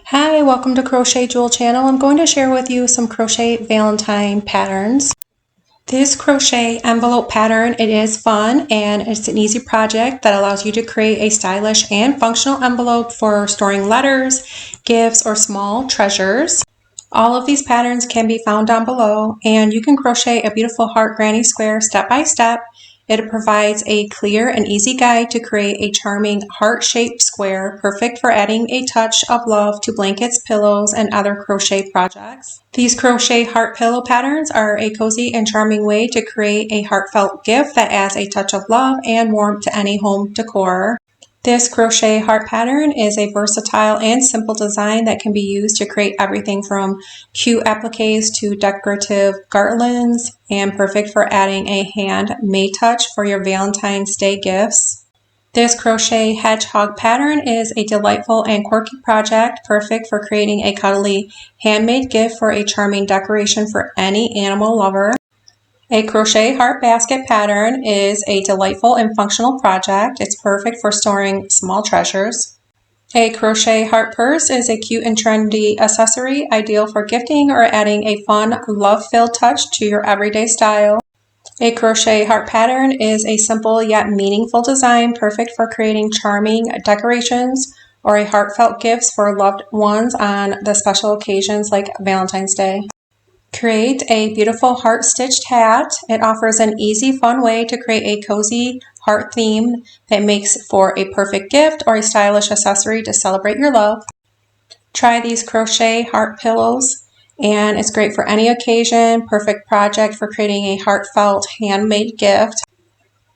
Hi, welcome to Crochet Jewel channel. I'm going to share with you some Crochet Valentine patterns. This crochet envelope pattern, it is fun and it's an easy project that allows you to create a stylish and functional envelope for storing letters, gifts, or small treasures. All of these patterns can be found down below, and you can crochet a beautiful heart granny square step by step. It provides a clear and easy guide to create a charming heart-shaped square, perfect for adding a touch of love to blankets, pillows, and other crochet projects. These crochet heart pillow patterns are a cozy and charming way to create a heartfelt gift that adds a touch of love and warmth to any home decor. This crochet heart pattern is a versatile and simple design that can be used to create everything from cute appliques to decorative garlands, and perfect for adding a handmade touch for your Valentine's Day gifts. This crochet hedgehog pattern is a delightful and quirky project, perfect for creating a cuddly handmade gift for a charming decoration for any animal lover. A crochet heart basket pattern is a delightful and functional project. It's perfect for storing small treasures. A crochet heart purse is a cute and trendy accessory, ideal for gifting or adding a fun, love-filled touch to your everyday style. A crochet heart pattern is a simple yet meaningful design, perfect for creating charming decorations or a heartfelt gifts for loved ones on the special occasions like Valentine's Day. Create a beautiful heart-stitched hat. It offers an easy, fun way to create a cozy heart theme that makes for a perfect gift or a stylish accessory to celebrate your love. Try these crochet heart pillows, and it's great for any occasion, perfect project for creating a heartfelt handmade gift.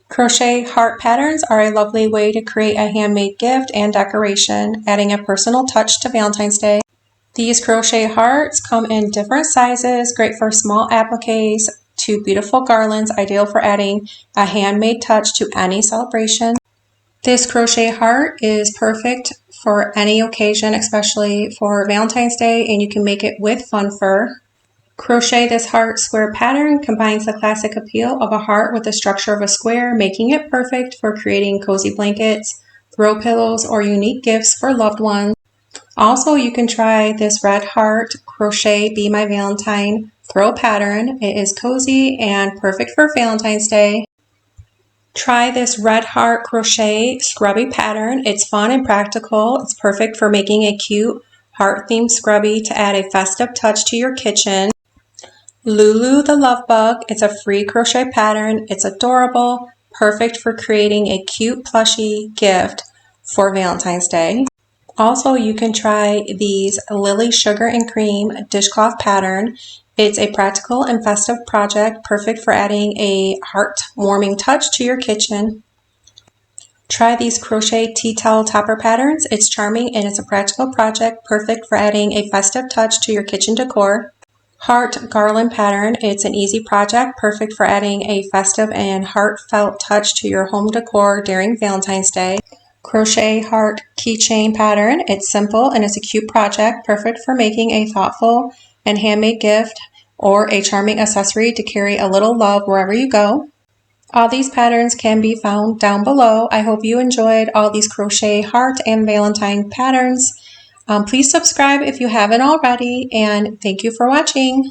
Crochet heart patterns are a lovely way to create a handmade gift and decoration, adding a personal touch to Valentine's Day. These crochet hearts come in different sizes, great for small appliques to beautiful garlands, ideal for adding a handmade touch to any celebration. This crochet heart is perfect for any occasion, especially for Valentine's Day, and you can make it with fun fur. Crochet this heart square pattern combines the classic appeal of a heart with the structure of a square, making it perfect for creating cozy blankets, throw pillows, or unique gifts for loved ones. Also, you can try this red heart crochet Be My Valentine throw pattern. It is cozy and perfect for Valentine's Day. Try this red heart crochet scrubby pattern. It's fun and practical. It's perfect for making a cute heart themed scrubby to add a festive touch to your kitchen. Lulu the Love Bug. It's a free crochet pattern. It's adorable, perfect for creating a cute plushy gift for Valentine's Day. Also, you can try these Lily Sugar and Cream dishcloth pattern. It's a practical and festive project, perfect for adding a heart-warming touch to your kitchen. Try these crochet tea towel topper patterns. It's charming and it's a practical project, perfect for adding a festive touch to your kitchen decor. Heart garland pattern. It's an easy project, perfect for adding a festive and heartfelt touch to your home decor during Valentine's Day. Crochet heart keychain pattern. It's simple and it's a cute project, perfect for making a thoughtful and handmade gift or a charming accessory to carry a little love wherever you go. All these patterns can be found down below. I hope you enjoyed all these crochet heart and Valentine patterns. Please subscribe if you haven't already, and thank you for watching.